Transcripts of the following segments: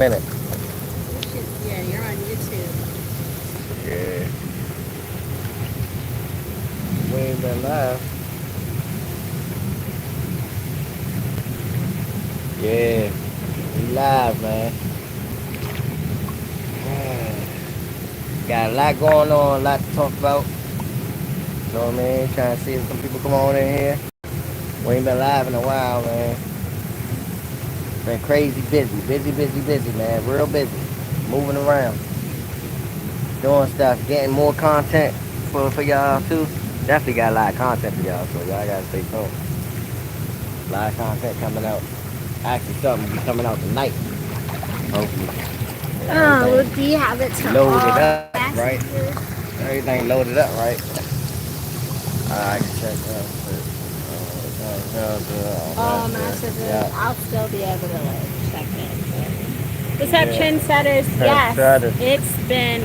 minute. Yeah, you're on YouTube. Yeah. We ain't been live. Yeah. We live, man. Got a lot going on, a lot to talk about. You know what I mean? Trying to see if some people come on in here. We ain't been live in a while, man. Been crazy busy, busy, man. Real busy. Moving around. Doing stuff, getting more content for y'all too. Definitely got a lot of content for y'all, so y'all gotta stay tuned. A lot of content coming out. Actually, something will be coming out tonight. Hopefully. Oh, do you have it to Loaded all up, right? messages? Everything loaded up, right? I can check that. All messages. Yeah. I'll still be able to check it. What's up, Yeah. trendsetters? Yes, Trendsetters. it's been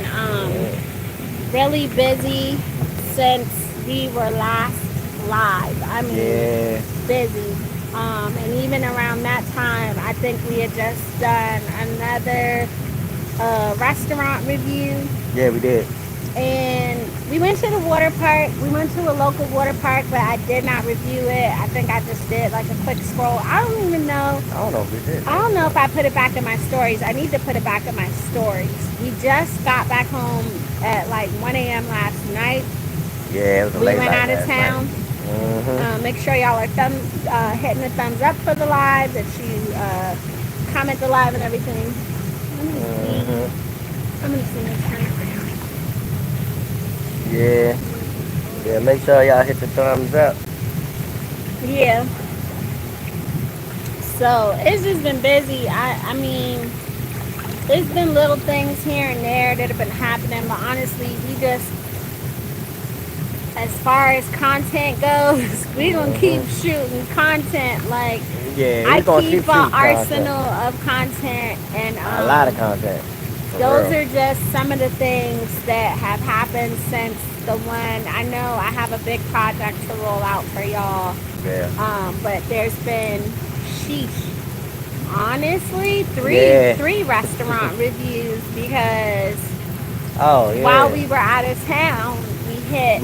really busy since we were last live. I mean, Yeah. busy. And even around that time, I think we had just done another restaurant review. Yeah, we did. And we went to the water park. We went to a local water park, but I did not review it. I think I just did like a quick scroll. I don't even know. I don't know if we did. I don't know if I put it back in my stories. I need to put it back in my stories. We just got back home at like 1 a.m. last night. Yeah, it was a We late went night out of last town. night. Make sure y'all are hitting the thumbs up for the live, that you comment the live and everything. I'm gonna see this time. Yeah. Yeah, make sure y'all hit the thumbs up. Yeah. So it's just been busy. I mean, there's been little things here and there that have been happening, but honestly, we just, as far as content goes, we gonna keep shooting content. Like, Yeah, I gonna keep keep an shooting arsenal content. of content, and A lot of content. those are just some of the things that have happened since the one. I know I have a big project to roll out for y'all. Yeah. But there's been, sheesh, honestly, three restaurant reviews, because while we were out of town, we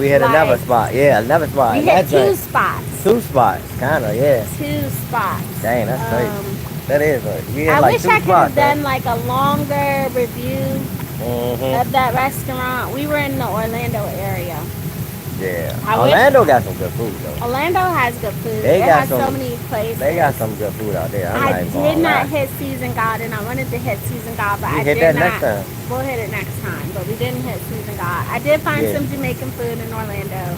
hit like, another spot. Yeah, another spot. We hit two spots. Two spots, kind of, yeah. Two spots. Dang, that's crazy. That is right. I wish I could have done like a longer review of that restaurant. We were in the Orlando area. Yeah. Orlando got some good food though. Orlando has good food. They got so many places. They got some good food out there. I did not hit Season God, and I wanted to hit Season God, but I did not. Next time. We'll hit it next time, but we didn't hit Season God. I did find some Jamaican food in Orlando.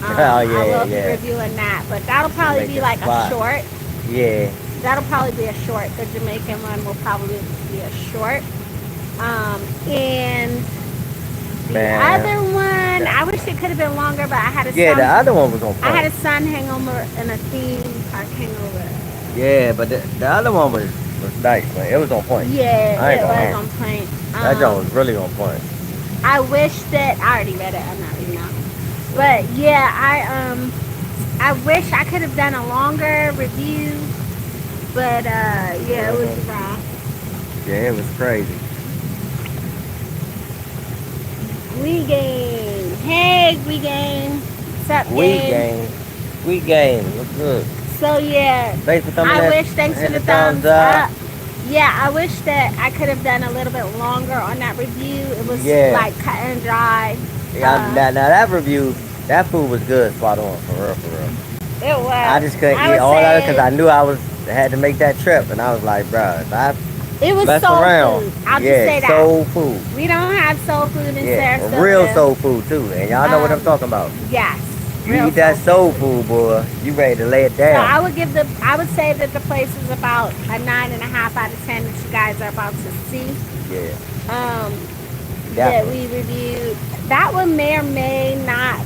I will be reviewing that, but that'll probably be like a short. Yeah. That'll probably be a short. The Jamaican one will probably be a short. And the other one, I wish it could have been longer, but I had a the other one was on point. I had a sun hangover and a theme park hangover. Yeah, but the other one was nice, man. It was on point. Yeah, it was on point. That joint was really on point. I wish that I already read it. I'm not reading now. But yeah, I wish I could have done a longer review. But yeah, it was rough. Yeah, it was crazy. We game. Hey, we game. What's up, game? We game. What's good? So yeah, thanks for coming thanks for the thumbs up. Yeah, I wish that I could have done a little bit longer on that review. It was like cut and dry. Yeah, now that review, that food was good, spot on, for real. It was. I just couldn't eat all of it because I knew I had to make that trip, and I was like, bro, if I it was mess soul around, food. I'll just say that. Soul food. We don't have soul food in Sarasota. Real soul food too, and y'all know what I'm talking about. Yes. You eat that soul food, boy, you ready to lay it down. So I would say that the place is about a 9.5 out of 10 that you guys are about to see. Yeah. That we reviewed. That one may or may not.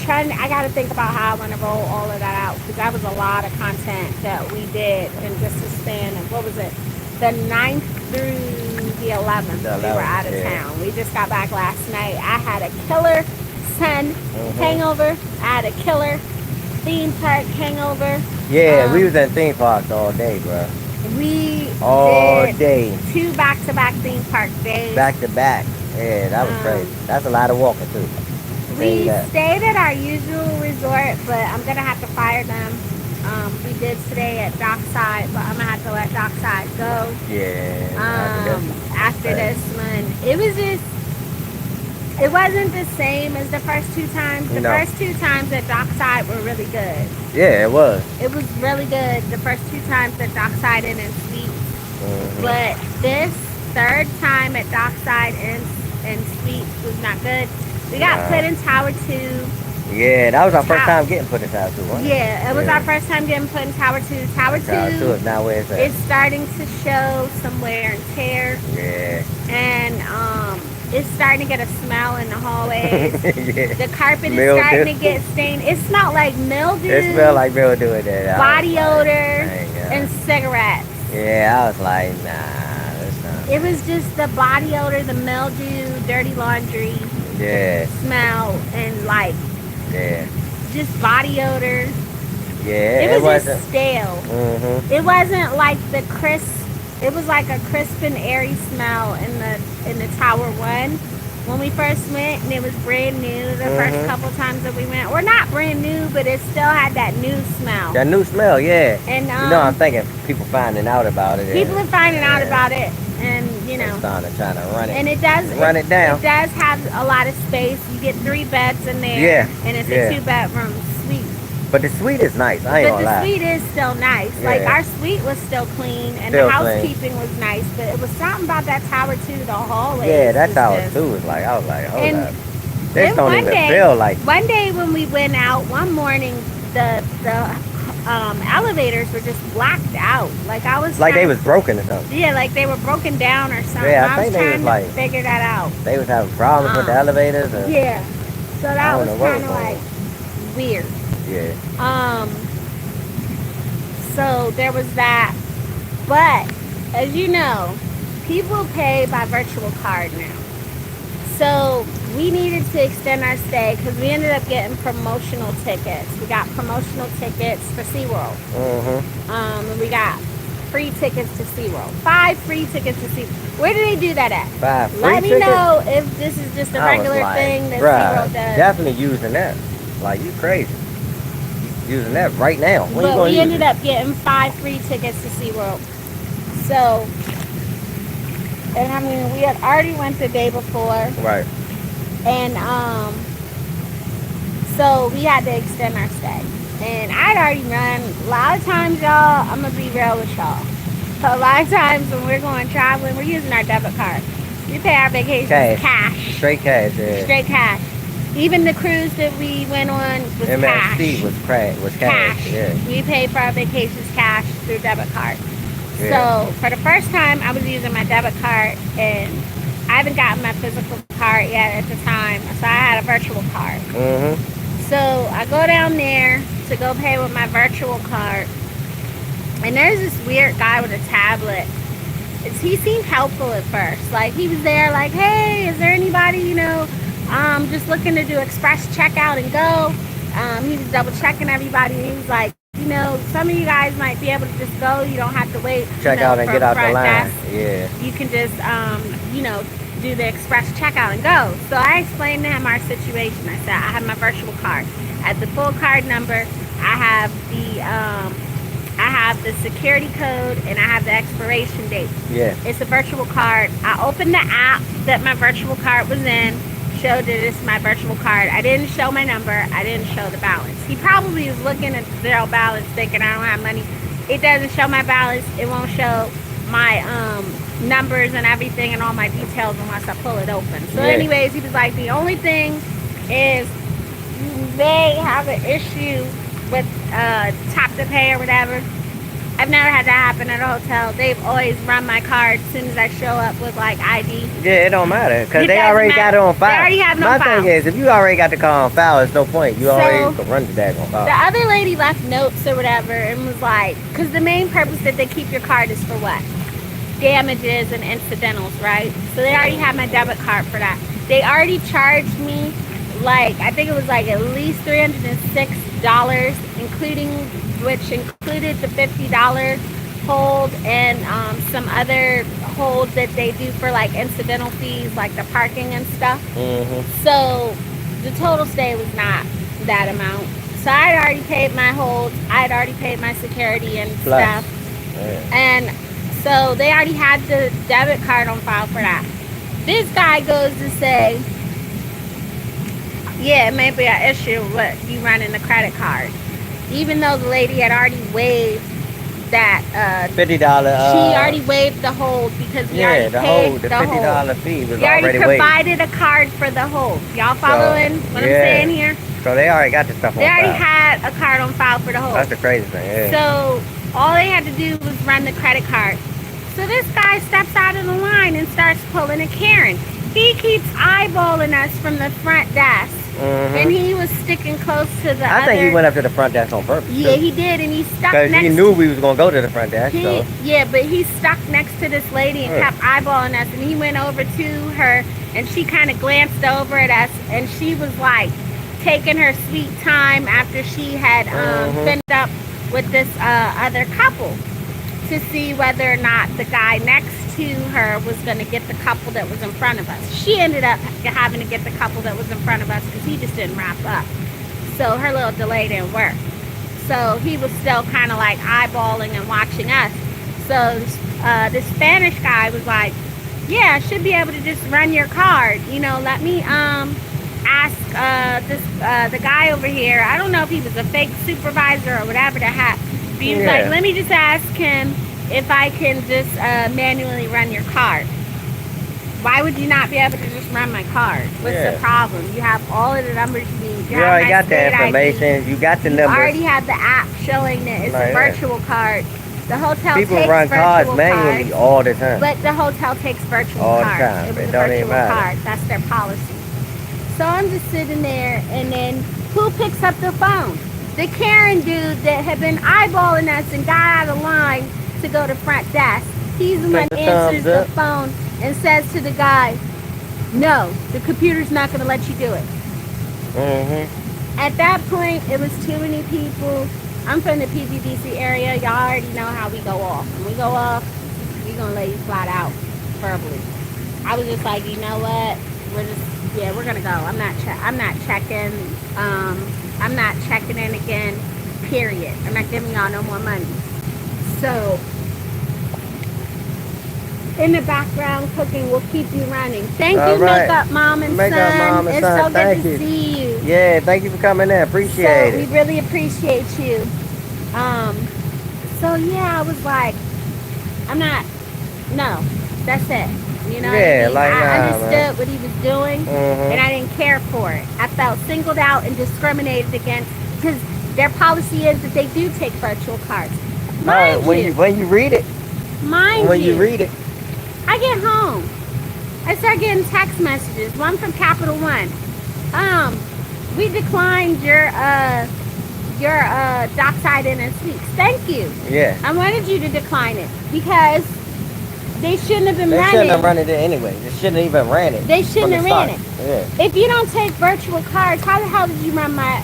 I got to think about how I want to roll all of that out, because that was a lot of content that we did in just a span of, what was it? The 9th through the 11th. We were out of town. We just got back last night. I had a killer sun hangover. I had a killer theme park hangover. Yeah, we was in theme parks all day, bro. We all did day, 2 back-to-back theme park days. back to back. Yeah, that was crazy. That's a lot of walking too. We stayed at our usual resort, but I'm gonna have to fire them. We did stay at Dockside, but I'm gonna have to let Dockside go. Yeah. After this one, it wasn't the same as the first 2 times. The first 2 times at Dockside were really good. Yeah, it was. It was really good the first 2 times at Dockside and in Suites. But this 3rd time at Dockside and Suites was not good. We got put in Tower 2. Yeah, that was our first time getting put in Tower 2, wasn't it? Yeah, it was our first time getting put in Tower 2. Tower 2 is now where it's at. It's starting to show some wear and tear. Yeah. And it's starting to get a smell in the hallways. Yeah. The carpet is starting to get stained. It smelled like mildew. It smelled like mildew in there. Body odor and cigarettes. Yeah, I was like, nah, that's not. It was just the body odor, the mildew, dirty laundry. Yeah. Smell and like. Yeah. Just body odor. Yeah. It was just stale. It wasn't like the crisp. It was like a crisp and airy smell in the Tower 1 when we first went, and it was brand new the first couple times that we went. Or not brand new, but it still had that new smell. That new smell, yeah. And I'm thinking people finding out about it. People are finding out about it, and trying to run it. And it does run it down. It does have a lot of space. You get 3 beds in there. Yeah. And it's a 2-bedroom suite. But the suite is nice. I ain't gonna lie. But the suite is still nice. Yeah. Like our suite was still clean, and the housekeeping was nice. But it was something about that Tower 2, the hallway. Yeah, that Tower 2 was like, I was like, hold up. This don't even feel like. One day when we went out, one morning, the elevators were just blacked out. Like I was like they was broken or something. Yeah, like they were broken down or something. Yeah, I think was they was like figure that out. They was having problems with the elevators. Yeah, so that was kind of like weird. Yeah. So there was that, but as you know, people pay by virtual card now. So we needed to extend our stay because we ended up getting promotional tickets. We got promotional tickets for SeaWorld. And we got free tickets to SeaWorld. 5 free tickets to SeaWorld. Where do they do that at? 5 free Let me tickets? know if this is just a regular thing that SeaWorld does. Definitely using that. Like, you crazy. Using that right now. When but we ended up getting 5 free tickets to SeaWorld. So, and I mean, we had already went the day before. Right. And so we had to extend our stay. And I'd already run. A lot of times, y'all, I'm going to be real with y'all. A lot of times when we're going traveling, we're using our debit card. We pay our vacations cash. Straight cash, yeah. Straight cash. Even the cruise that we went on was MSC cash. was cash. Yeah. We paid for our vacations cash through debit card. Yeah. So for the first time, I was using my debit card, and I haven't gotten my physical card yet at the time, so I had a virtual card. So I go down there to go pay with my virtual card, and there's this weird guy with a tablet. He seemed helpful at first. Like, he was there like, hey, is there anybody, just looking to do express checkout and go. He was double checking everybody. He was like, some of you guys might be able to just go. You don't have to wait. Check out and get out the line. Desk. Yeah. You can just, do the express checkout and go. So I explained to him our situation. I said, I have my virtual card. I have the full card number. I have the security code, and I have the expiration date. Yeah. It's a virtual card. I opened the app that my virtual card was in. Showed that it's my virtual card. I didn't show my number. I didn't show the balance. He probably was looking at zero balance thinking I don't have money. It doesn't show my balance. It won't show my numbers and everything and all my details unless I pull it open. So anyways, he was like, the only thing is they have an issue with tap to pay or whatever. I've never had that happen at a hotel. They've always run my card as soon as I show up with like ID. Yeah, it don't matter because they already got it on file. They already have no file. My thing is, if you already got the card on file, there's no point. You already can run the daggone file. The other lady left notes or whatever and was like, because the main purpose that they keep your card is for what? Damages and incidentals, right? So they already have my debit card for that. They already charged me like, I think it was like at least $306, which included the $50 hold and some other hold that they do for like incidental fees, like the parking and stuff. So the total stay was not that amount. So I'd already paid my hold. I'd already paid my security and stuff. And so they already had the debit card on file for that. This guy goes to say, yeah, it may be an issue with you running the credit card. Even though the lady had already waived that $50. She already waived the hold because we already paid the $50 fee was we already provided waived. a card for the hold. Y'all following what I'm saying here? So they already got the stuff on file. They already had a card on file for the hold. That's the crazy thing, So all they had to do was run the credit card. So this guy steps out of the line and starts pulling a Karen. He keeps eyeballing us from the front desk. And he was sticking close to the I think he went up to the front desk on purpose. Yeah, he did, and he stuck next. Because he knew we was gonna go to the front desk. Yeah, but he stuck next to this lady and kept eyeballing us, and he went over to her, and she kind of glanced over at us, and she was like taking her sweet time after she had finished up with this other couple to see whether or not the guy next to her was going to get the couple that was in front of us. She ended up having to get the couple that was in front of us because he just didn't wrap up. So her little delay didn't work. So he was still kind of like eyeballing and watching us. So the Spanish guy was like, yeah, I should be able to just run your card. You know, let me ask the guy over here. I don't know if he was a fake supervisor or whatever the heck. But he was like, let me just ask him if I can just manually run your card. Why would you not be able to just run my card? What's the problem? You have all of the numbers you need. You already got the information. You got the numbers. You already have the app showing that it's a virtual card. The hotel People takes run cards virtual manually cards, all the time. but the hotel takes virtual all cards. the time. It was It a don't even virtual matter. card. That's their policy. So I'm just sitting there, and then who picks up the phone? The Karen dude that had been eyeballing us and got out of line to go to front desk. He's the one that answers the phone and says to the guy, no, the computer's not going to let you do it. At that point, it was too many people. I'm from the PGDC area. Y'all already know how we go off. When we go off, we're going to lay you flat out verbally. I was just like, you know what? We're going to go. I'm not checking. I'm not checking in again, period. I'm not giving y'all no more money. So, in the background, cooking will keep you running. Thank you, Makeup Mom and Son. It's so good to see you. Yeah, thank you for coming in. Appreciate it. We really appreciate you. So yeah, I was like, that's it. You know, I understood what he was doing, and I didn't care for it. I felt singled out and discriminated against because their policy is that they do take virtual cards. When you read it, I get home. I start getting text messages. One from Capital One. We declined your Dockside Inn and Suites. Thank you. Yeah. I wanted you to decline it because they shouldn't have been running. They shouldn't have run it anyway. They shouldn't have even ran it. They shouldn't have ran it. Yeah. If you don't take virtual cards, how the hell did you run my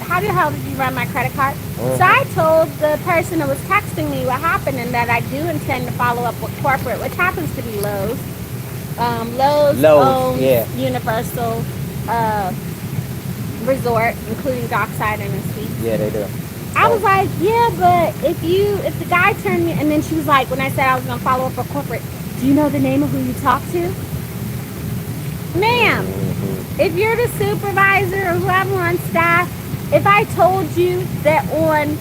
credit card? So I told the person that was texting me what happened and that I do intend to follow up with corporate, which happens to be Lowe's. Lowe's owns Universal Resort, including Dockside and Suites. Yeah, they do. I was like, yeah, but if the guy turned me, and then she was like, when I said I was going to follow up with corporate, do you know the name of who you talked to? Ma'am, if you're the supervisor or whoever on staff, if I told you that on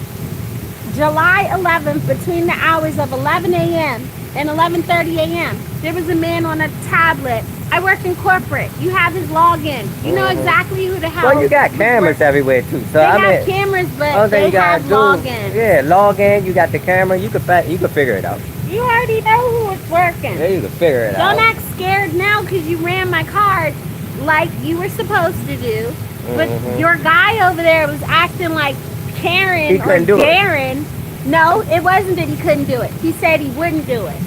July 11th, between the hours of 11 a.m. and 11:30 a.m., there was a man on a tablet. I work in corporate. You have his login. You know exactly who the hell. Well, you got cameras everywhere too. So they have cameras, but they have login. Yeah, login. You got the camera. You could figure it out. You already know who was working. Yeah, you can figure it out. Don't act scared now because you ran my card like you were supposed to do. But your guy over there was acting like Karen or Daren. No, it wasn't that he couldn't do it. He said he wouldn't do it.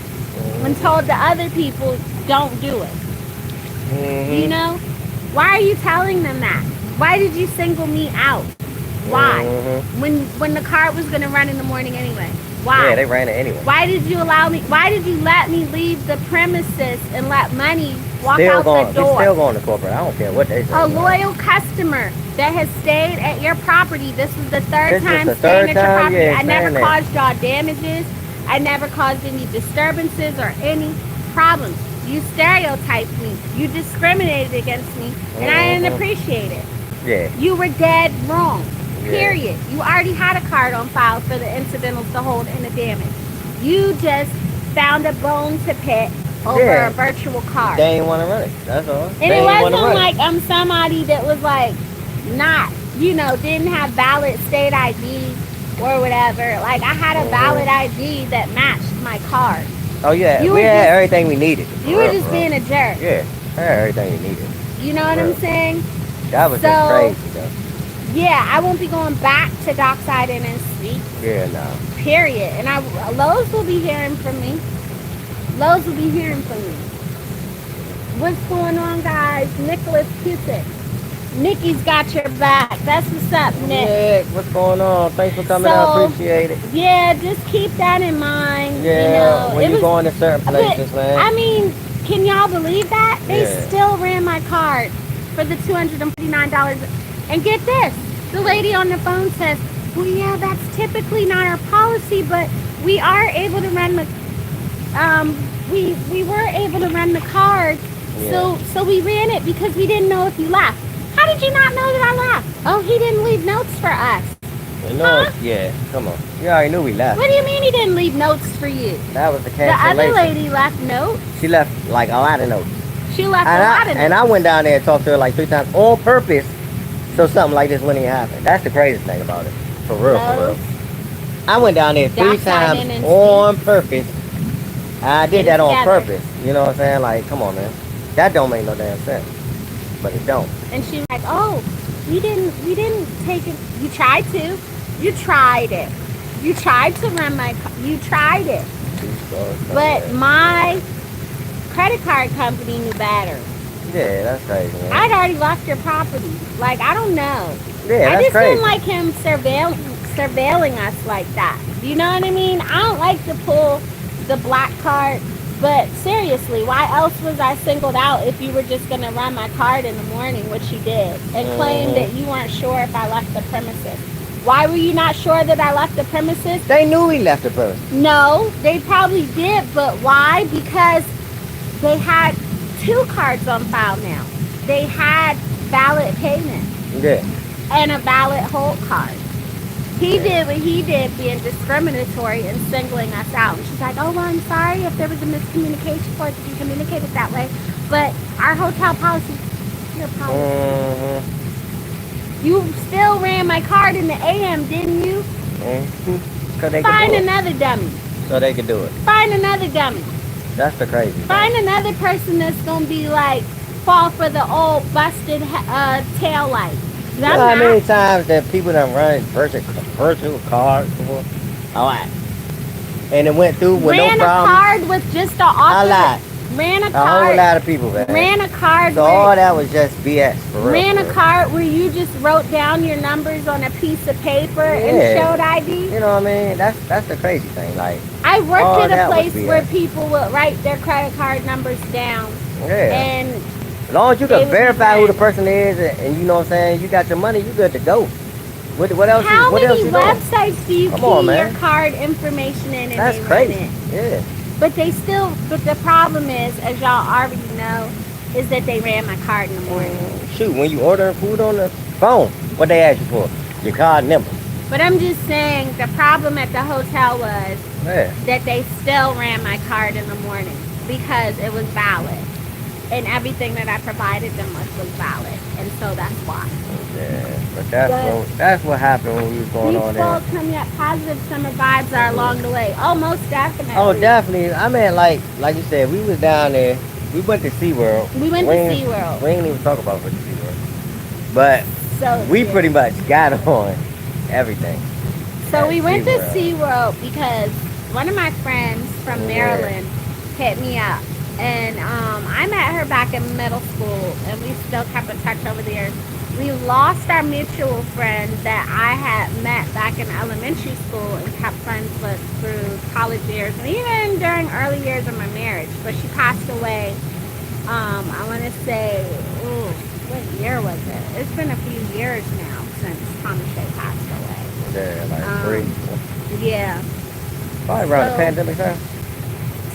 When told the other people, don't do it. You know? Why are you telling them that? Why did you single me out? Why? When the card was going to run in the morning anyway. Why? Yeah, they ran it anyway. Why did you let me leave the premises and let money walk Still out going, the door? He's still going to corporate. I don't care what they say. A loyal customer that has stayed at your property. This is the third This is time the staying third at your time, property. yeah, I never staying there. caused y'all damages. I never caused any disturbances or any problems. You stereotyped me. You discriminated against me, and I didn't appreciate it. Yeah. You were dead wrong. Yeah. Period. You already had a card on file for the incidentals, the hold, and the damage. You just found a bone to pick over Yeah. a virtual card. They ain't want to run it. That's all. And They it ain't wanna wasn't run like I'm somebody that was like not, didn't have valid state ID or whatever. Like I had a valid ID that matched my card. Oh yeah, You we were had just- everything we needed. You were just being a jerk. Yeah, I had everything we needed. You know what I'm saying? That was So- just crazy though. Yeah, I won't be going back to Dockside and Street. Yeah, no. Period. And Lowe's will be hearing from me. Lowe's will be hearing from me. What's going on, guys? Nicholas Cusick. Nikki's got your back. That's what's up, Nick. Yeah, what's going on? Thanks for coming. So, I appreciate it. Yeah, just keep that in mind. Yeah, when it you was- going to certain but, places, man. I mean, can y'all believe that? They Yeah. still ran my card for the $259. And get this, the lady on the phone says, well, yeah, that's typically not our policy, but we are able to run the, we were able to run the card. Yeah. So we ran it because we didn't know if you left. How did you not know that I left? Oh, he didn't leave notes for us. You know, yeah, come on. You already knew we left. What do you mean he didn't leave notes for you? That was the The cancellation. other lady left notes. She left like a lot of notes. She left a lot of notes. And I went down there and talked to her like 3 times on purpose, so something like this wouldn't even happen. That's the craziest thing about it. For real, for real. I went down there 3 Dockside times and on purpose. I did that on Together. purpose. You know what I'm saying? Like, come on, man. That don't make no damn sense. But it don't. And she was like, oh, we didn't take it. You tried to. You tried it. You tried to run my, you tried it. But my credit card company knew better. Yeah, that's crazy, man. I'd already left your property. Like, I don't know. Yeah, I that's just crazy. didn't like him surveilling us like that. You know what I mean? I don't like to pull the black card. But seriously, why else was I singled out if you were just going to run my card in the morning, which you did, and claim that you weren't sure if I left the premises? Why were you not sure that I left the premises? They knew we left the post. No, they probably did, but why? Because they had 2 cards on file now. They had valid payment Yeah. and a valid hold card. He did what he did, being discriminatory and singling us out. And she's like, oh, well, I'm sorry if there was a miscommunication or if you communicated that way. But our hotel policy, your policy. Mm-hmm. You still ran my card in the AM, didn't you? Mm-hmm. Cause they Find could do another dummy. it. So they could do it. Find another dummy. That's the crazy thing. Find another person that's going to be like, fall for the old busted tail light. You know how many times that people done run virtual cards before? All right. And it went through with ran no a problem. card with just a A author. lot. Ran a A card. whole lot of people, man. Ran a card. So all that was just BS, for real. Ran for a real. card where you just wrote down your numbers on a piece of paper and Yeah. showed ID. You know what I mean? That's the crazy thing. Like, I all worked at a that was place BS. where people would write their credit card numbers down. yeah. And As long as you they can would be verify who the fine. person is, and you know what I'm saying, you got your money, you good to go. What else? how what else many you doing? websites do you Come key on, your man. card information in and That's they crazy. run it? Yeah. But the problem is, as y'all already know, is that they ran my card in the morning. Shoot, when you ordering food on the phone, what they ask you for? Your card number. But I'm just saying, the problem at the hotel was Yeah. that they still ran my card in the morning because it was valid. And everything that I provided them was valid. And so that's why. Yeah. But that's what happened when we was going on People there. come yet positive summer vibes are along the way. Oh, most definitely. Oh, definitely. I mean, like you said, we was down there. We went to SeaWorld. We went to ain't- SeaWorld. We ain't even talk about what SeaWorld. But So we yeah. pretty much got on everything. So at we went to SeaWorld. SeaWorld because one of my friends from Yeah. Maryland hit me up. And I met her back in middle school, and we still kept in touch over the years. we lost our mutual friend that I had met back in elementary school and kept friends with through college years and even during early years of my marriage. But she passed away. I want to say, what year was it? It's been a few years now since Tommy Shay passed away. Yeah, like 3. Yeah. Probably around the pandemic time.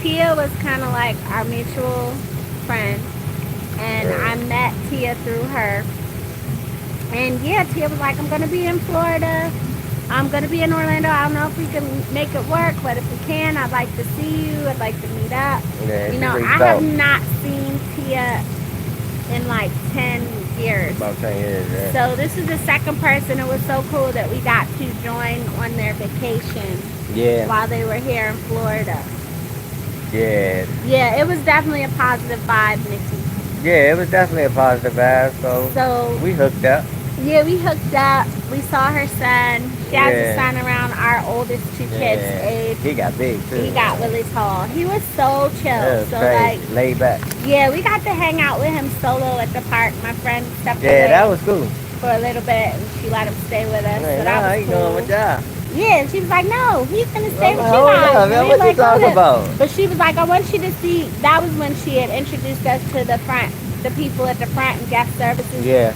Tia was kind of like our mutual friend, and I met Tia through her. And yeah, Tia was like, I'm going to be in Florida. I'm going to be in Orlando. I don't know if we can make it work, but if we can, I'd like to see you. I'd like to meet up. Yeah, you know, I have not seen Tia in like 10 years. About 10 years, yeah. So this is the second person. It was so cool that we got to join on their vacation while they were here in Florida. Yeah. Yeah, it was definitely a positive vibe, Nikki. Yeah, it was definitely a positive vibe. So we hooked up. Yeah, we hooked up. We saw her son. She has a son around our oldest 2 kids' age. He got big too. He got really tall. He was so chill. So crazy. like laid back. Yeah, we got to hang out with him solo at the park. My friend stepped away. Yeah, that was cool. For a little bit, and she let him stay with us. So that was cool. Doing my job. Yeah, and she was like, no, he's gonna stay with you Hold guys. up, man, what you talking about? But she was like, I want you to see. That was when she had introduced us to the people at the front and guest services. Yeah.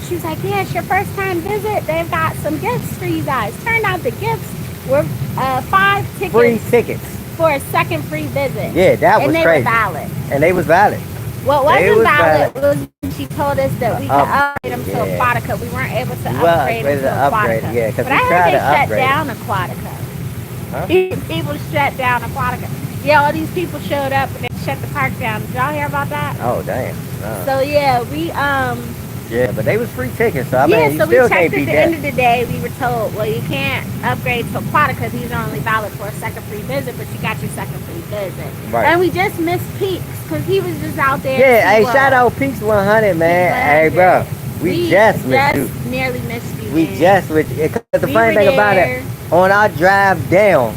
She was like, yeah, it's your first time visit. They've got some gifts for you guys. Turned out the gifts were 5 tickets. Free tickets. For a second free visit. Yeah, that was crazy. And they were valid. And they was valid. What wasn't valid was when she told us that we could upgrade them to Aquatica. We weren't able to upgrade them to Aquatica. Yeah, because but I heard they shut down Aquatica. Huh? People shut down Aquatica. Yeah, all these people showed up and they shut the park down. Did y'all hear about that? Oh, damn. So yeah, we yeah, but they was free tickets, so I mean, you so still we can't checked beat at the that. end of the day. We were told, well, you can't upgrade to Aquatica. These are only valid for a second free visit, but you got your second free visit. Right. And we just missed Peaks because he was just out there. Yeah, hey, shout out Peaks 100, man. Hey, bro, we just missed you. Nearly missed you. We just missed you. Because the funny thing about it, on our drive down,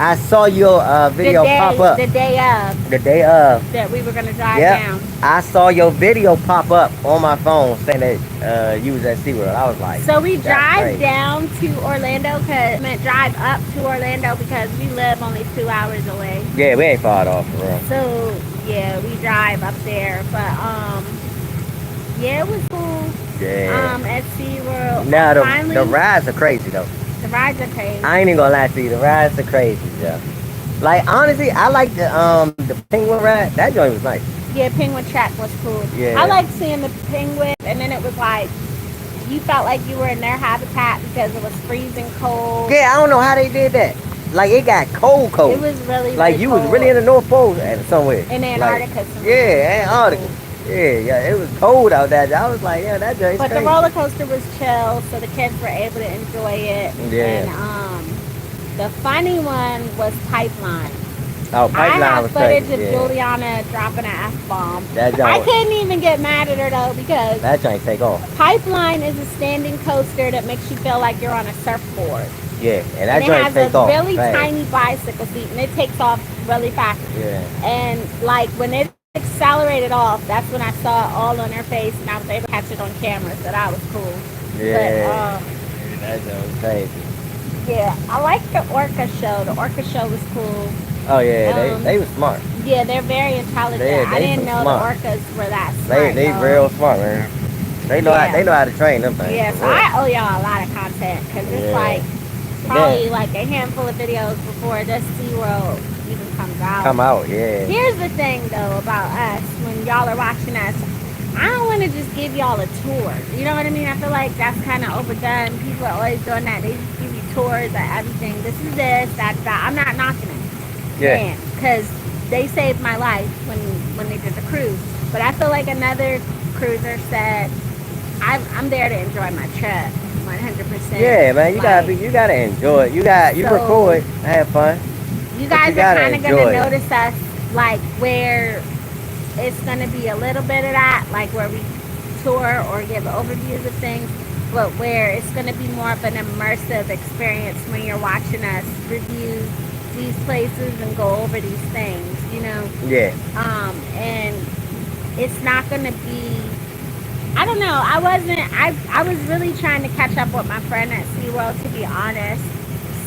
I saw your video pop up. The day of. The day of. That we were going to drive down. I saw your video pop up on my phone saying that you was at SeaWorld. I was like, so we drive down to Orlando, drive up to Orlando because we live only 2 hours away. Yeah, we ain't far off, bro. So, yeah, we drive up there. But, yeah, it was cool. Yeah. At SeaWorld. Now, the rides are crazy, though. The rides are crazy. I ain't even gonna lie to you. The rides are crazy, yeah. Like, honestly, I like the penguin ride. That joint was nice. Yeah, penguin track was cool. Yeah. I liked seeing the penguin, and then it was like, you felt like you were in their habitat because it was freezing cold. Yeah, I don't know how they did that. Like, it got cold. It was really, like, you was really in the North Pole somewhere. In Antarctica. Like, yeah, Antarctica. Yeah, it was cold out there. I was like, yeah, that joint's But crazy. the roller coaster was chill, so the kids were able to enjoy it. Yeah. And the funny one was Pipeline. Oh, Pipeline was crazy. I have footage of Juliana dropping an F-bomb. I was, couldn't even get mad at her, though, because that joint take off. Pipeline is a standing coaster that makes you feel like you're on a surfboard. Yeah, and that joint take off. It has a really tiny bicycle seat, and it takes off really fast. Yeah. And, like, when it accelerated off, that's when I saw it all on her face, and I was able to catch it on camera, so that was cool. Yeah. But, that was crazy. Yeah, I like the Orca show. The Orca show was cool. Oh yeah, they were smart. Yeah, they're very intelligent. I didn't know smart. The orcas were that smart. They real smart, man. They know how to train them things. Yeah, so I owe y'all a lot of content because it's like probably like a handful of videos before this SeaWorld even comes out. Yeah. Here's the thing though about us when y'all are watching us. I don't want to just give y'all a tour. You know what I mean? I feel like that's kind of overdone. People are always doing that. They just give you tours of everything. This is this, that's that. I'm not knocking it. Yeah. Because they saved my life when they did the cruise. But I feel like another cruiser said, I'm there to enjoy my trip, 100%. Yeah, man, you gotta enjoy it. You record, have fun. You guys are kind of gonna notice us like where it's gonna be a little bit of that, like where we tour or give overviews of things, but where it's gonna be more of an immersive experience when you're watching us review these places and go over these things, you know. Yeah. And it's not gonna be I don't know. I was really trying to catch up with my friend at SeaWorld, to be honest.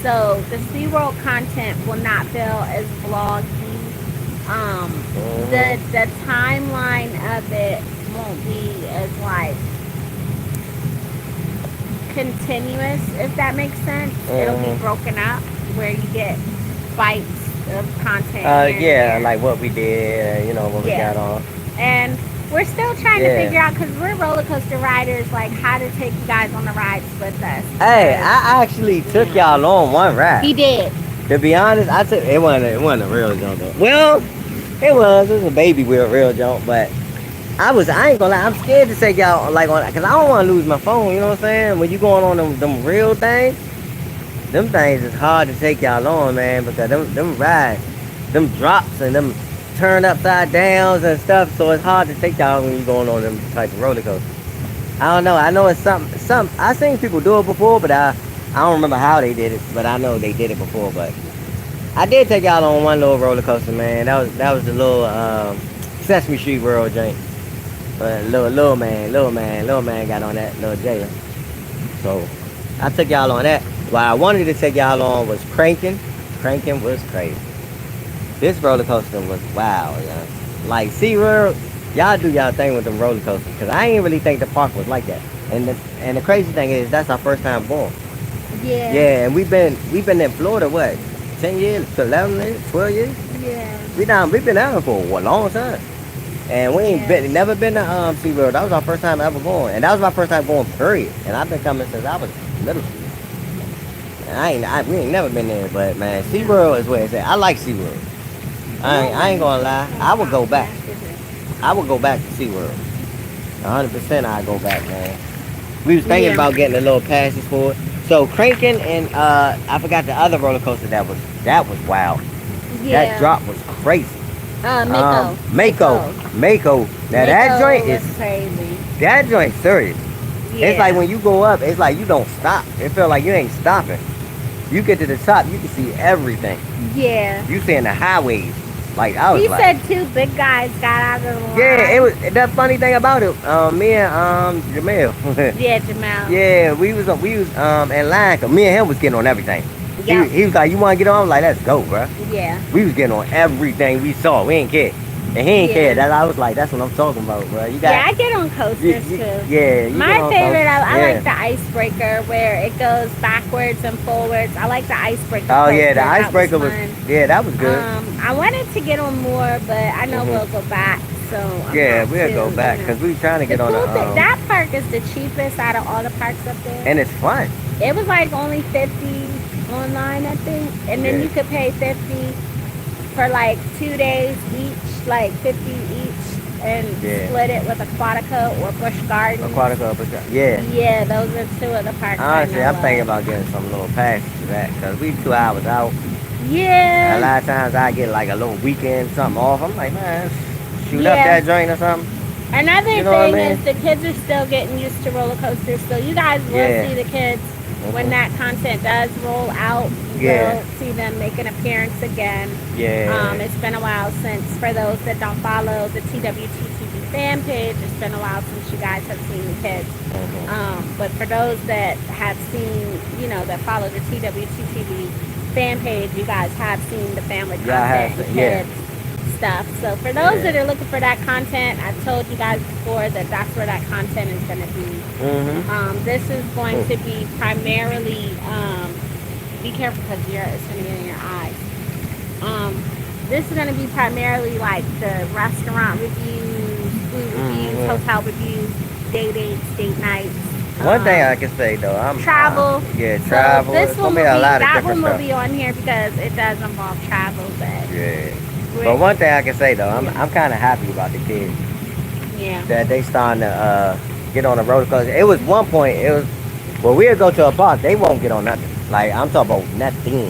So the SeaWorld content will not feel as vloggy. Um, the timeline of it won't be as like continuous, if that makes sense. It'll be broken up where you get bites of content. Yeah, like what we did, what we got on. And we're still trying to figure out, because we're roller coaster riders, like how to take you guys on the rides with us. Hey, I actually took y'all on one ride. He did. To be honest, I took it wasn't a real jump though. Well, it was a baby wheel real jump, but I ain't gonna lie, I'm scared to take y'all like on, cause I don't want to lose my phone. You know what I'm saying? When you going on them real things, them things is hard to take y'all on, man, because them rides, them drops and them turn upside downs and stuff. So it's hard to take y'all when you going on them type of roller coasters. I don't know. I know it's something. I seen people do it before, but I don't remember how they did it. But I know they did it before. But I did take y'all on one little roller coaster, man. That was the little Sesame Street World joint. But little man got on that little jail. So I took y'all on that. What I wanted to take y'all on was Cranking. Cranking was crazy. This roller coaster was wow, yeah. Like SeaWorld, y'all do y'all thing with them roller coasters, because I ain't really think the park was like that. And the crazy thing is, that's our first time going. Yeah. Yeah, and we've been in Florida, what, 10 years, 11 years, 12 years? Yeah. We've been down for a long time. And we ain't never been to SeaWorld. That was our first time ever going. And that was my first time going, period. And I've been coming since I was middle school. And we ain't never been there, but man, SeaWorld is where it's at. I like SeaWorld. I ain't gonna lie. I would go back. I would go back to SeaWorld. 100% I'd go back, man. We was thinking about getting a little passes for it. So Cranking and I forgot the other roller coaster that was wild. Yeah. That drop was crazy. Mako. Now that joint is crazy. That joint's serious. Yeah. It's like when you go up, it's like you don't stop. It feel like you ain't stopping. You get to the top, you can see everything. Yeah. You seeing the highways. Like I was He like, said two big guys got out of the line. yeah, it was that funny thing about it. Me and Jamel. Yeah, Jamal. Yeah, we was in line, cause me and him was getting on everything. Yeah. He was like, you want to get on? I was like, let's go, bro. Yeah. We was getting on everything we saw. We ain't care. And he ain't care. That I was like, that's what I'm talking about, bro. You got. Yeah, I get on coasters too. Yeah. My favorite, I like the icebreaker where it goes backwards and forwards. I like the icebreaker. Oh yeah, the icebreaker was that was good. I wanted to get on more, but I know we'll go back. So we'll go back because we trying to get on the. That park is the cheapest out of all the parks up there, and it's fun. It was like only $50 online, I think, and then you could pay $50 for like 2 days each, like $50 each, and split it with Aquatica or Busch Gardens. Aquatica or Busch Gardens. Yeah. Yeah, those are two of the parks. Honestly, I'm thinking about getting some little passes to that because we 2 hours out. Yeah. A lot of times I get like a little weekend something off. I'm like, man, shoot up that joint or something. Another thing is the kids are still getting used to roller coasters, so you guys will see the kids when that content does roll out. You'll see them make an appearance again. Yeah. It's been a while since, for those that don't follow the TWTtv fan page, it's been a while since you guys have seen the kids. But for those that have seen, that follow the TWTtv fan page, you guys have seen the family content, the kids stuff. So for those that are looking for that content, I've told you guys before that that's where that content is going to be. This is going to be primarily, be careful because it's going to get in your eyes. This is going to be primarily like the restaurant reviews, food reviews, hotel reviews, day dates, date nights. One thing I can say though, I'm travel. Travel. So this one will be, that one will stuff. Be on here because it does involve travel, but but one thing I can say though, I'm kind of happy about the kids. Yeah. That they starting to get on a roller coaster. It was one point. We'll go to a park. They won't get on nothing. Like I'm talking about nothing.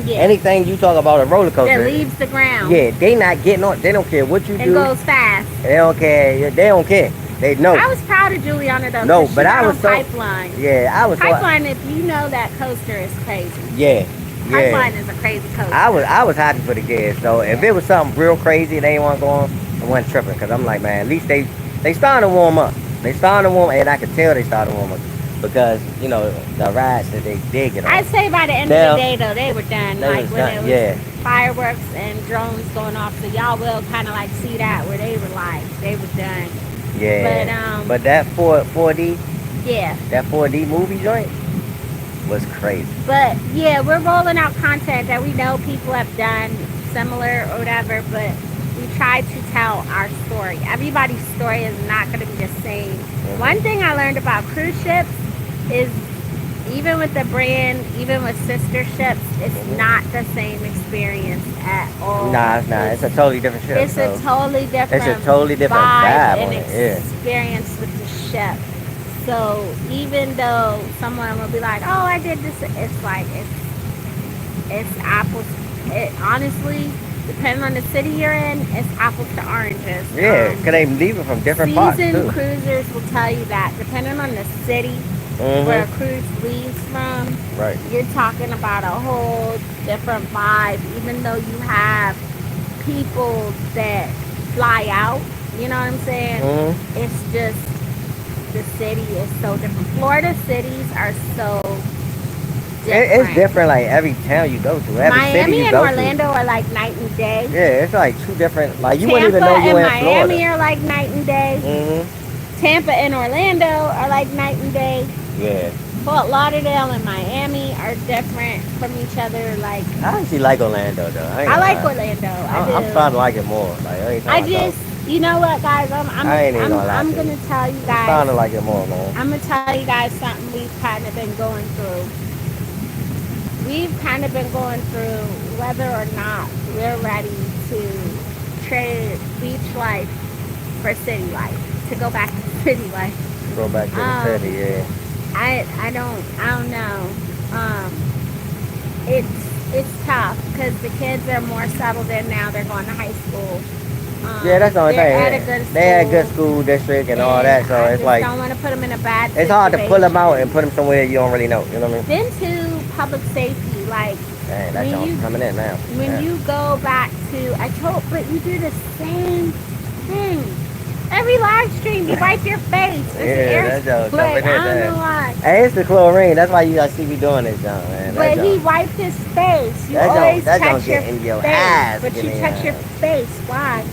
Yeah. Anything you talk about a roller coaster. That leaves the ground. Yeah, they not getting on. They don't care what you do. It goes fast. They don't care. They don't care. They know. I was proud of Juliana though. No, but I was Pipeline. Yeah, I was. Pipeline. If you know that coaster is crazy. Yeah. Pipeline is a crazy coaster. I was happy for the kids. So if it was something real crazy they didn't want to go on, I wasn't tripping because I'm like, man, at least they starting to warm up. They starting to warm, and I could tell they started warming because you know the rides that they did get on. I'd say by the end of the day, though, they were done. They Like was when done, it was fireworks and drones going off, so y'all will kind of like see that where they were like they were done. Yeah. But that 4D, yeah, that 4D movie joint was crazy. But yeah, we're rolling out content that we know people have done similar or whatever, but we try to tell our story. Everybody's story is not going to be the same. Mm-hmm. One thing I learned about cruise ships is even with the brand, even with sister ships, it's mm-hmm. not the same experience at all. Nah, it's not. It's a totally different ship. It's a totally different vibe and experience with the ship. So even though someone will be like, "Oh, I did this," it's like it's apples. It honestly, depending on the city you're in, it's apples to oranges. Yeah, because they leave it from different parts too. Seasoned cruisers will tell you that depending on the city mm-hmm. where a cruise leaves from, right, you're talking about a whole different vibe. Even though you have people that fly out, you know what I'm saying? Mm-hmm. It's just. The city is so different. Florida cities are so different. It's different like every town you go to. Every Miami city you and go Orlando are like night and day. Yeah, it's like two different. Like you Tampa wouldn't even know you're in and Florida. Miami are like night and day. Mm-hmm. Tampa and Orlando are like night and day. Yeah. Fort Lauderdale and Miami are different from each other. Like I actually like Orlando though. I like Orlando. I'm starting to like it more. Like every time you know what, guys? I'm gonna tell you guys. I'm starting to like it more, man. I'm gonna tell you guys something we've kind of been going through. We've kind of been going through whether or not we're ready to trade beach life for city life. To go back to city life. Go back to the city, yeah. I don't know. It's tough because the kids are more settled in now. They're going to high school. Yeah, that's the only thing. At a good school. They had a good school district and all that, so it's like. I don't want to put them in a bad situation. It's hard to pull them out and put them somewhere you don't really know. You know what I mean? Then to public safety, like. Dang, that's coming in now. When you go back to, but you do the same thing. Every live stream, you wipe your face. That's I don't know why. Hey, it's the chlorine. That's why you guys see me doing this, John, man. But he wiped his face. You always touch your face. Ass, but you touch your face. Why?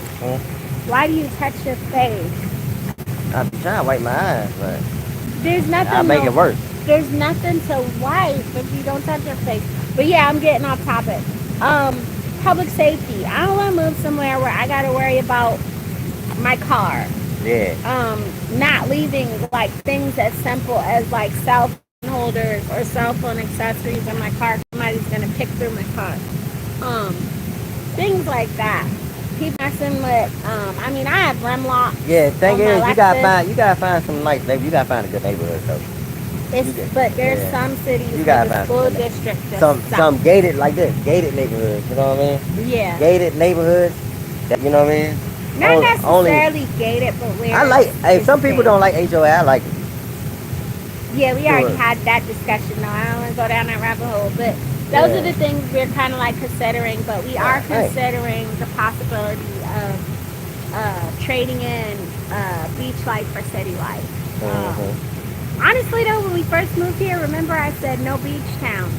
Why do you touch your face? I'm trying to wipe my eyes, but there's nothing. I'll make it worse. There's nothing to wipe if you don't touch your face. But yeah, I'm getting off topic. Public safety. I don't want to move somewhere where I got to worry about my car. Yeah. Not leaving like things as simple as like cell phone holders or cell phone accessories in my car. Somebody's gonna pick through my car. Things like that. Keep messing with. I mean, I have REM lock. Yeah. Thing is, you gotta find some nice neighborhood. You gotta find a good neighborhood though. But there's some cities where the school district some gated like this, gated neighborhoods. You know what I mean? Yeah. Gated neighborhoods. You know what I mean? Not necessarily gated, but where I like. Hey, some people don't like HOA. I like it. Yeah, we already had that discussion. Though I don't want to go down that rabbit hole, but those are the things we're kind of like considering. But we are considering the possibility of trading in beach life for city life. Honestly, though, when we first moved here, remember I said no beach town.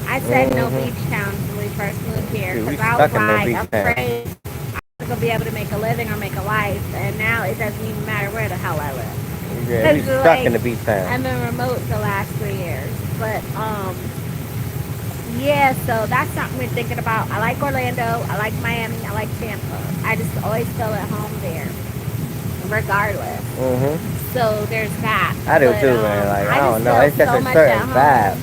I said no beach towns when we first moved here because I was like afraid I was gonna be able to make a living or make a life, and now it doesn't even matter where the hell I live. Yeah, we stuck in the beach town. I've been remote the last 3 years, but yeah, so that's something we're thinking about. I like Orlando, I like Miami, I like Tampa. I just always feel at home there, regardless. So there's that. I do too, man. Like I don't know, it's just a certain vibe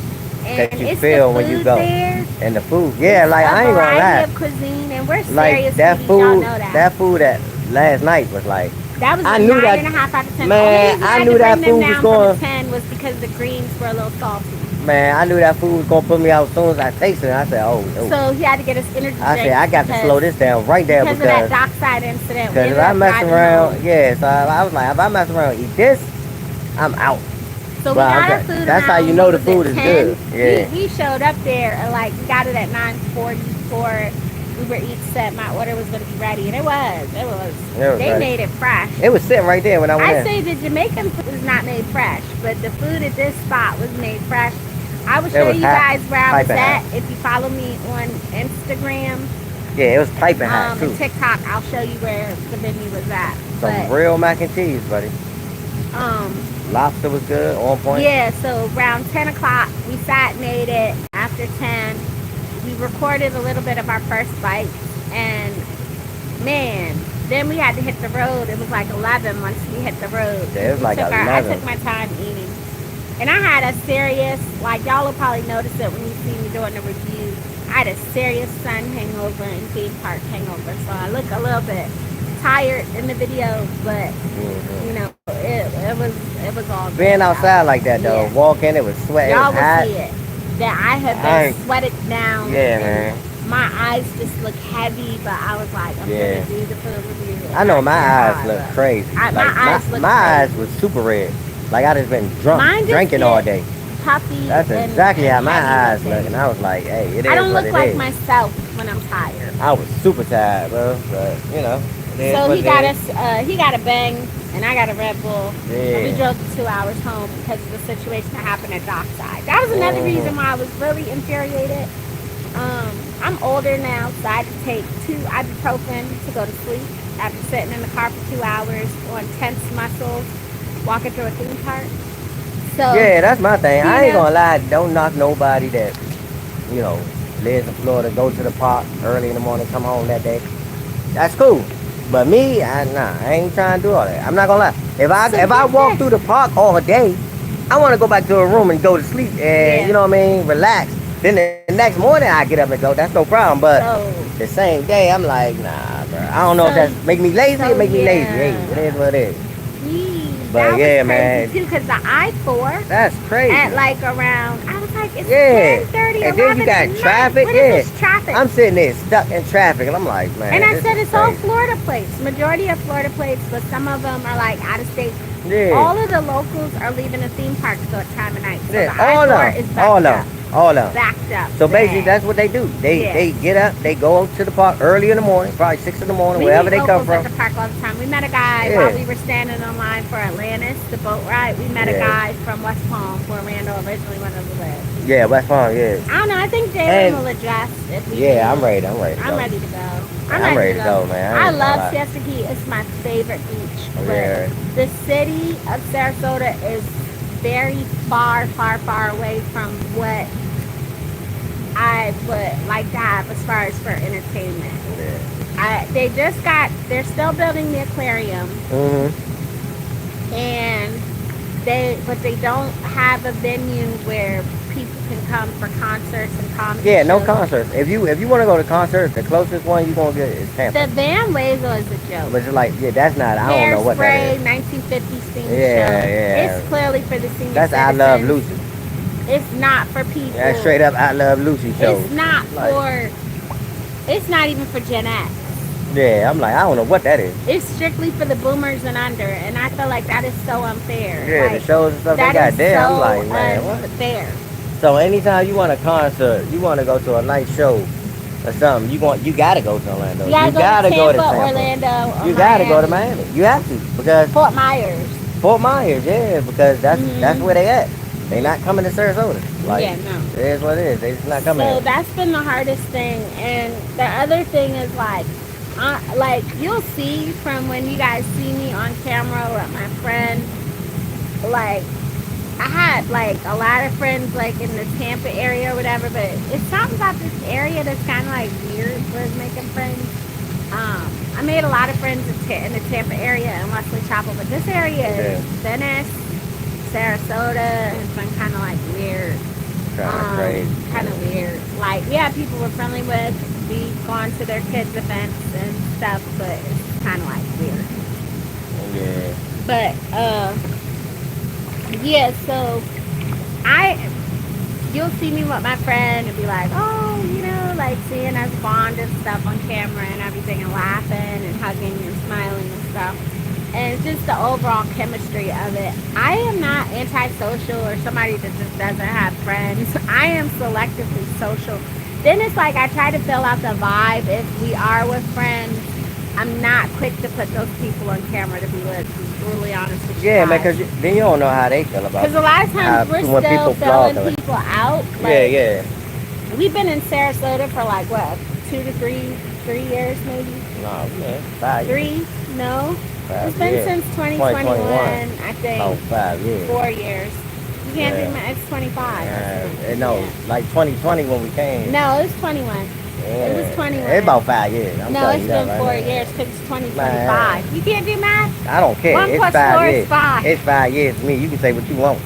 that you feel when you go. And the food, yeah, like I ain't gonna lie. Of cuisine, and we're serious. Like that food, that last night was like. That was a 9.5 out of 10. Man, I knew that food was going. 10 was because the greens were a little salty. Man, I knew that food was gonna put me out as soon as I tasted it. I said, oh. So he had to get his energy. I said, I got to slow this down right there because of that Dockside incident. Because if I mess around, so I was like, if I mess around and eat this, I'm out. So we got our food. That's how you know the food is good. Yeah. We showed up there and like we got it at 9:44. Uber Eats said my order was going to be ready, and it was. They ready. made it fresh. It was sitting right there when I went in. I say the Jamaican food is not made fresh, but the food at this spot was made fresh. I will show you guys where I was at. If you follow me on Instagram. Yeah, it was piping hot, too. And TikTok, I'll show you where the menu was at. Some real mac and cheese, buddy. Lobster was good, on point. Yeah, so around 10 o'clock, we sat and ate it. After 10, we recorded a little bit of our first bite. And, man, then we had to hit the road. It was like 11 once we hit the road. Yeah, it was like 11. I took my time eating. And I had a serious, like, y'all will probably notice it when you see me doing the review. I had a serious sun hangover and theme park hangover. So I look a little bit tired in the video, but, you know, it was all good. Being outside like that, though, walking, it was sweaty. Y'all will see it. That I have been sweated down. Yeah, man. My eyes just look heavy, but I was like, I'm going to do the food review. I know my eyes look crazy. My eyes was super red. Like I just been drinking all day. Puffy. That's exactly how my eyes look, and I was like, hey, it is. I don't look like myself when I'm tired. I was super tired, bro, but you know. So he got a Bang, and I got a Red Bull. Yeah. And we drove 2 hours home because of the situation that happened at Dockside. That was another reason why I was really infuriated. I'm older now, so I had to take 2 ibuprofen to go to sleep after sitting in the car for 2 hours on tense muscles, walking through a theme park. So yeah, that's my thing. I ain't gonna lie, don't knock nobody that, you know, lives in Florida, go to the park early in the morning, come home that day. That's cool. But me, I ain't trying to do all that. I'm not gonna lie. If I walk through the park all day, I want to go back to a room and go to sleep and you know what I mean, relax. Then the next morning I get up and go. That's no problem. But the same day, I'm like, nah, bro. I don't know if that's make me lazy or make me lazy. Hey, it is what it is. But yeah, man. Too, because the I-4. That's crazy. At like around, I was like, it's 10:30, and then you got traffic. What is this traffic? I'm sitting there stuck in traffic, and I'm like, man. And I said it's all Florida plates. Majority of Florida plates, but some of them are like out of state. Yeah. All of the locals are leaving the theme park to go at time of night. So the I-4 is backed up. All of them. Backed up. So basically, that's what they do. They get up, they go to the park early in the morning, probably 6 in the morning, wherever they come from. We at the park all the time. We met a guy while we were standing in line for Atlantis, the boat ride. We met a guy from West Palm, where Randall originally wanted to live. Yeah, West Palm, yeah. I don't know. I think Daren will adjust if we do. I'm ready. I'm ready to go. I'm ready to go, man. I love Siesta Key. It's my favorite beach. Yeah. The city of Sarasota is very far, far, far away from what I would like to have as far as for entertainment. Yeah. They're still building the aquarium. And they don't have a venue where people can come for concerts and comedy shows. No concerts. If you want to go to concerts, the closest one you're going to get is Tampa. The Van Wazo is a joke. But it's like, that's not, I don't know what that is. 1950s theme show. Yeah. It's clearly for the senior That's citizens. I Love Lucy. It's not for people. That's straight up I Love Lucy show. It's not it's not even for Gen X. Yeah, I'm like, I don't know what that is. It's strictly for the boomers and under, and I feel like that is so unfair. Yeah, like, the shows and stuff they got there. I'm like, man, what? Unfair. So anytime you want a concert, you want to go to a nice show or something, you gotta go to Orlando. You gotta go to Tampa. Orlando. You gotta go to Miami. You have to, because Fort Myers. Yeah, because that's where they at. They not coming to Sarasota. Like, no. It is what it is. They just not coming. So that's been the hardest thing. And the other thing is like you'll see from when you guys see me on camera with my friend, like I had like a lot of friends like in the Tampa area or whatever, but it's something about this area that's kind of like weird for making friends. I made a lot of friends in the Tampa area and Wesley Chapel, but this area is Venice, Sarasota, it's been kind of like weird. Kind of weird. Like, people we're friendly with, we've gone to their kids' events and stuff, but it's kind of like weird. Yeah. But, so you'll see me with my friend and be like, oh, like seeing us bond and stuff on camera and everything and laughing and hugging and smiling and stuff. And it's just the overall chemistry of it. I am not antisocial or somebody that just doesn't have friends. I am selectively social. Then it's like I try to fill out the vibe. If we are with friends, I'm not quick to put those people on camera, to be brutally honest with you. Yeah, man, because then you don't know how they feel about it. Because a lot of times we're when still people vlog filling it. people out. Like, Yeah. we've been in Sarasota for like, what, 2 to 3 years maybe? No, man, 5 years. 3? No. 5 It's been years. since 2021, I think. Oh, 5 years. 4 years. You can't Yeah. do math. It's 25. No, Yeah. like 2020 when we came. No, it's 21. Yeah. It was 21. It's about 5 years. I'm No, telling it's you that been right 4 now. years because it's 2025. You can't do math? I don't care. 1 It's plus 5 4 years. is 5. It's 5 years to me. You can say what you want.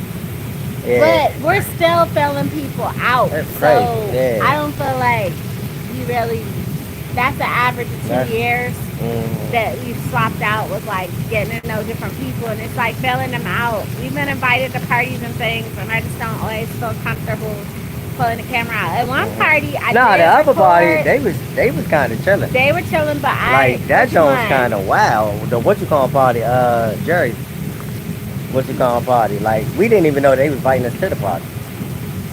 Yeah. But we're still filling people out. That's so crazy. Yeah. I don't feel like you really, that's the average of 2 years that you swapped out with like getting to know different people, and it's like filling them out. We've been invited to parties and things, and I just don't always feel comfortable pulling the camera out. At one party, I No, did the other record. party, they was kind of chilling. They were chilling, but Like that which joint was one? kind of wild. The what you call party, Jerry. What you call party? Like we didn't even know they was inviting us to the party,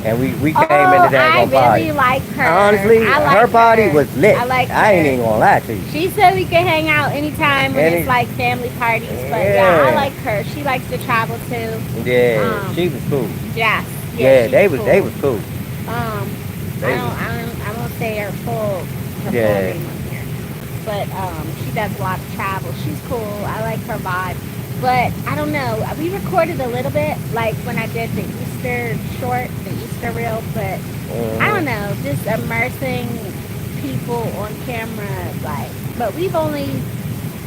and we came into that I party. really like her. Honestly, I like her party was lit. I like I ain't her. even gonna lie to you. She said we could hang out anytime when it's like family parties. But yeah, I Yeah. like her. She likes to travel too. Yeah, she was cool. Yes. Yeah, she's they cool. was cool. I don't say her full Yeah. name on here. But she does a lot of travel. She's cool. I like her vibe. But I don't know. We recorded a little bit, like when I did the Easter short, the Easter reel, but I don't know, just immersing people on camera, like, but we've only,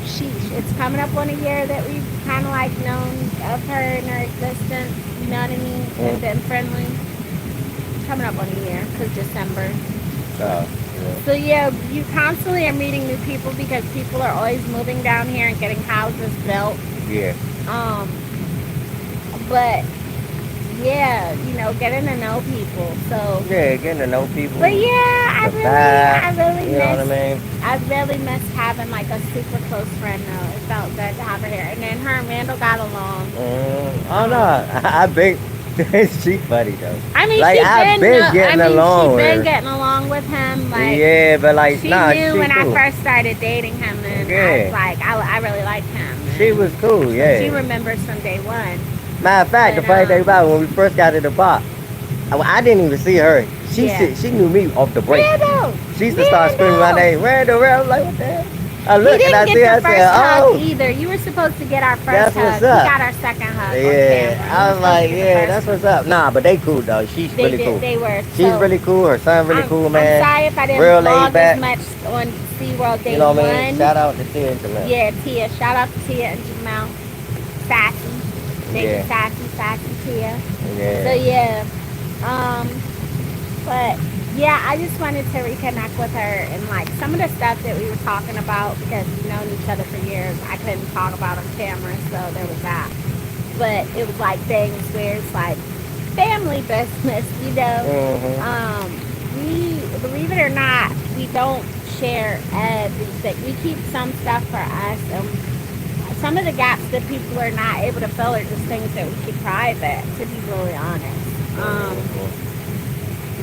it's coming up on a year that we've kind of like known of her and her existence, you know what I mean, and been friendly. Coming up on a year, because December. So yeah, you constantly are meeting new people because people are always moving down here and getting houses built. Yeah. But yeah, you know, getting to know people. So yeah, getting to know people. But yeah, I really you know what I mean? I really miss having like a super close friend though. It felt good to have her here. And then her and Randall got along. Oh no, I think she funny though. I mean, like I've been getting along with her. She's been getting along with him. Like yeah, but like she nah, knew she when cool. I first started dating him, and I was like, I really liked him. She was cool, yeah. She remembers from day one. Matter of fact, the funny thing about it, when we first got to the bar, I didn't even see her. She knew me off the break. Randall! She used to start screaming my name, Randall. I was like, what the hell? I We looked didn't and I get see her, I the first said, hug oh. either. You were supposed to get our first That's hug. what's We up. got our second hug. Yeah, I was like, yeah, that's what's up. Nah, but they cool though. She's really cool. They were. She's really cool. Her son really cool, man. I'm sorry if I didn't Real vlog laid back. as much on SeaWorld Day You know what I 1. mean? Shout out to Tia and Jamel. Yeah, Tia. Shout out to Tia and Jamel. Sassy. Thank you, Sassy Tia. Yeah. So yeah. But yeah, I just wanted to reconnect with her and like some of the stuff that we were talking about because we've known each other for years. I couldn't talk about on camera, so there was that. But it was like things where it's like family business, you know. We, believe it or not, we don't share everything. We keep some stuff for us, and some of the gaps that people are not able to fill are just things that we keep private, to be really honest.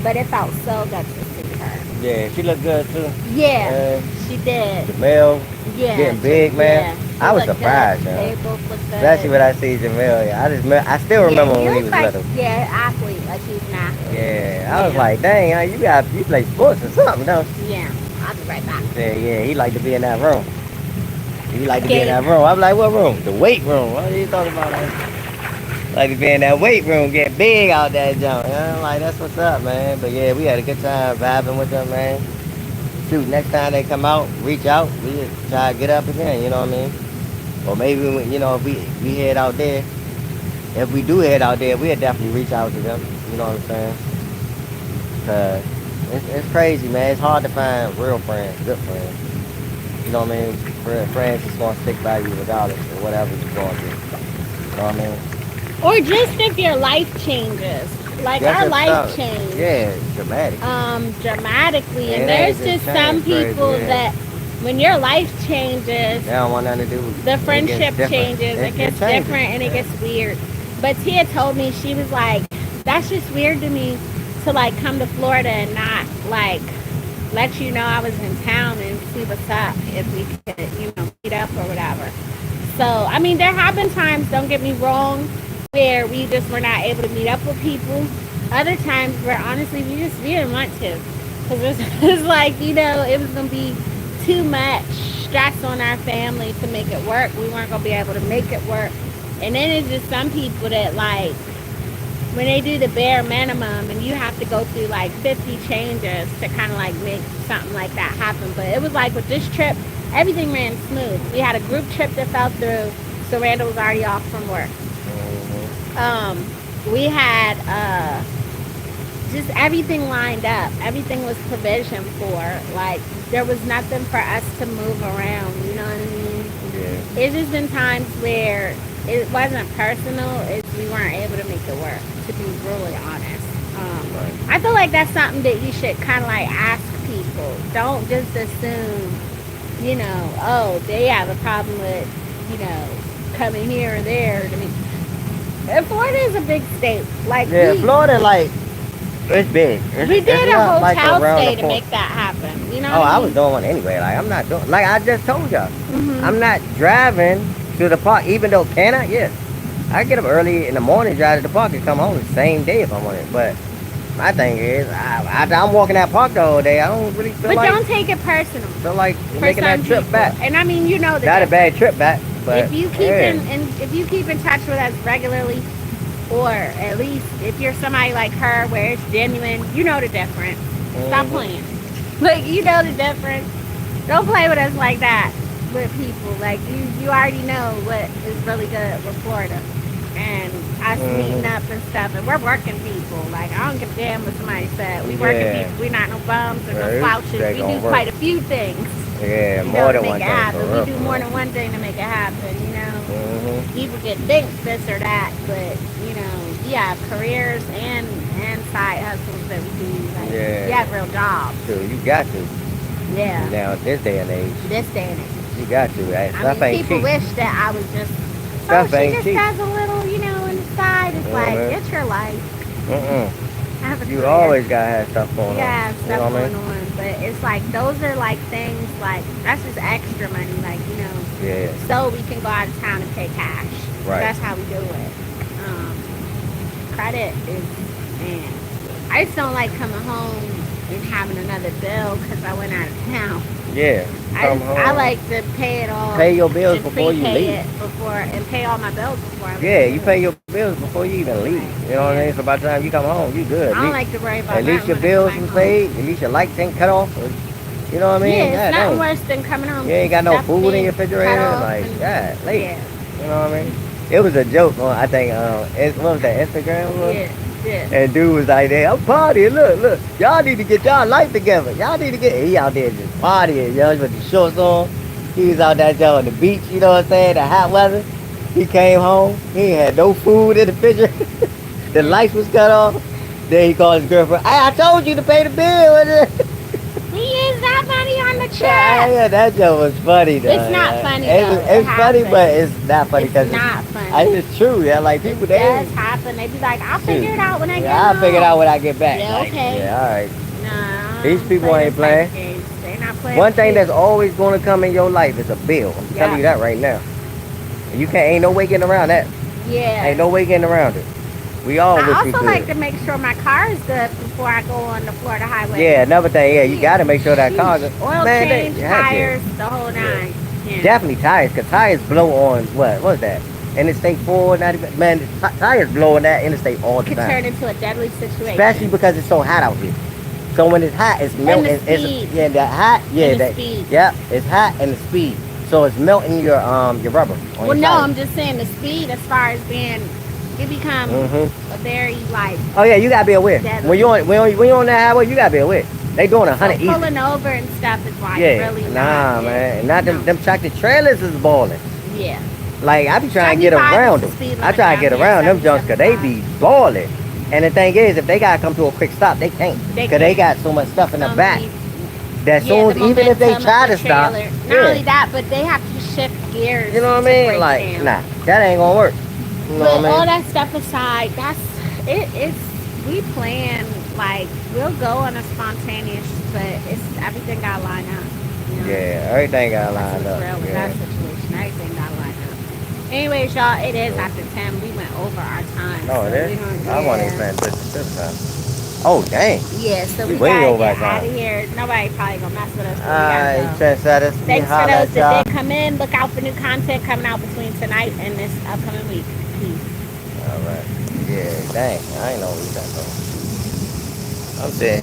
But it felt so good to see her. Yeah, she looked good too. Yeah, she did. Jamel, getting big, man. I was surprised, They both look good. especially when I see Jamel. Yeah, I still remember when he was like, little. Yeah, athlete, like he's an athlete. Yeah, I was like, dang, you play sports or something, don't you? Yeah, I'll be right back. Yeah, he liked to be in that room. He liked to be in that room. I'm like, what room? The weight room. What are you talking about? Like to be in that weight room, get big out that jump. You know? Like, that's what's up, man. But yeah, we had a good time vibing with them, man. Shoot, next time they come out, reach out, we try to get up again, you know what I mean? Or maybe, you know, if we head out there, if we do head out there, we'll definitely reach out to them, you know what I'm saying? Cause it's crazy, man. It's hard to find real friends, good friends. You know what I mean? Friends that's gonna stick by you regardless of whatever you're going through. You know what I mean? Or just if your life changes. Like our life changed. Yeah, dramatic. Dramatically. And there's just some people that when your life changes, they don't want nothing to do with it. The friendship changes. It gets different and it gets weird. But Tia told me, she was like, that's just weird to me to like come to Florida and not like let you know I was in town and see what's up if we could, meet up or whatever. So, I mean, there have been times, don't get me wrong, where we just were not able to meet up with people. Other times where honestly we didn't want to. Because it's like, it was going to be too much stress on our family to make it work. We weren't going to be able to make it work. And then it's just some people that, like, when they do the bare minimum and you have to go through like 50 changes to kind of like make something like that happen. But it was like with this trip, everything ran smooth. We had a group trip that fell through, so Randall was already off from work. We had just everything lined up. Everything was provisioned for. Like, there was nothing for us to move around, you know what I mean? Yeah. It's just been times where it wasn't personal, it's we weren't able to make it work, to be brutally honest. I feel like that's something that you should kind of like ask people. Don't just assume, oh, they have a problem with, coming here or there. I mean, Florida is a big state. Like, Florida, like, it's big. We did a hotel like stay to make that happen. You know what I mean? was doing one anyway. Like, I'm not doing, like I just told y'all, I'm not driving to the park, even though yes. I get up early in the morning, drive to the park, and come home the same day if I want it. But my thing is, I'm walking that park the whole day. I don't really feel But like... don't take it personal. Feel like For making that trip people. back. And I mean, Not a bad trip back, but... If you keep in touch with us regularly, or at least if you're somebody like her where it's genuine, you know the difference. Stop playing. Like, you know the difference. Don't play with us like that with people. Like, you already know what is really good with Florida. And us meeting up and stuff. And we're working people. Like, I don't give a damn what somebody said. We working people. We not no bums or no slouches. We do quite a few things. Yeah, more than one thing. We do more than one thing to make it happen, People get think this or that, but, we have careers and side hustles that we do. Like, we have real jobs. So you got to. Yeah. Now, this day and age. You got to, right? I mean, people wish that I was just, she just does a little, in the side. It's like, it's your life. You always got to have stuff going on. Yeah, stuff going on. But it's like, those are like things, like, that's just extra money, like, so we can go out of town and pay cash. Right. That's how we do it. Credit is, man. I just don't like coming home and having another bill because I went out of town. Yeah. I like to pay it all. Pay your bills before you leave. And pay all my bills before I leave. Yeah, you pay your bills before you even leave. You know what I mean? So by the time you come home, you good. I don't like to worry about at least your bills are paid. At least your lights ain't cut off. You know what I mean? Yeah, it's nothing worse than coming home. You ain't got no food in your refrigerator. Like, late. Yeah. You know what I mean? It was a joke on, I think, what was that, Instagram? Yeah. And dude was like, "Hey, I'm partying. Look. Y'all need to get y'all life together. Y'all need to get..." He out there just partying, with the shorts on. He was out there on the beach, you know what I'm saying? The hot weather. He came home. He ain't had no food in the refrigerator. The lights was cut off. Then he called his girlfriend. "Hey, I told you to pay the bill." He used that money on the check. Yeah, that joke was funny though. It's not funny. It's funny, but it's not funny because it's not funny. It's true. Yeah, like people, it does happen. They be like, "I'll figure it out when I get home." I'll figure it out when I get back. Yeah, okay. Yeah, all right. No. These people ain't playing. They're not playing. One thing that's always going to come in your life is a bill. I'm telling you that right now. You can't. Ain't no way getting around that. Yeah. Ain't no way getting around it. We all I wish we also could. like to make sure my car is good before I go on the Florida highway. Yeah, another thing. Yeah, you got to make sure that car's good. Oil change, tires, the whole nine. Yeah. Definitely tires, because tires blow on, what's that? Interstate 4, not even, man, tires blow on that interstate all the Could time. turn into a deadly situation. Especially because it's so hot out here. So when it's hot, it's melting. And the speed. That hot, and the speed. Yeah, it's hot and the speed. So it's melting your rubber. Well, no, I'm just saying the speed as far as being, it becomes a very, like... Oh, yeah, you got to be aware. Deadly. When you're on that highway, you got to be aware. They doing 100 easy. Pulling over and stuff is why really not. Nah, man. And not them tractor trailers is balling. Yeah. Like, I be trying to get around them. I try to get around them junks because they be balling. And the thing is, if they got to come to a quick stop, they can't. Because they got so much stuff in the back. That soon, even if they try to stop. Not only that, but they have to shift gears. You know what I mean? Like, nah, that ain't going to work. You know but what I mean? all that stuff aside, we plan Like, we'll go on a spontaneous, but everything got lined up. You know? Yeah, everything got That's lined what's up. real with Yeah. that situation. Everything got lined up. Anyways, y'all, it is after 10. We went over our time. No, So it we is. don't, I wasn't even yeah. paying attention to the time. Oh, dang. Yeah, so We we way gotta over our get out time. of here. Nobody probably gonna mess with us, but we Alright, gotta go. trendsetters. We Thanks for holla those at that y'all. did come in. Look out for new content coming out between tonight and this upcoming week. Peace. Alright. Yeah, dang. I ain't know what we talking about. I'm sitting here.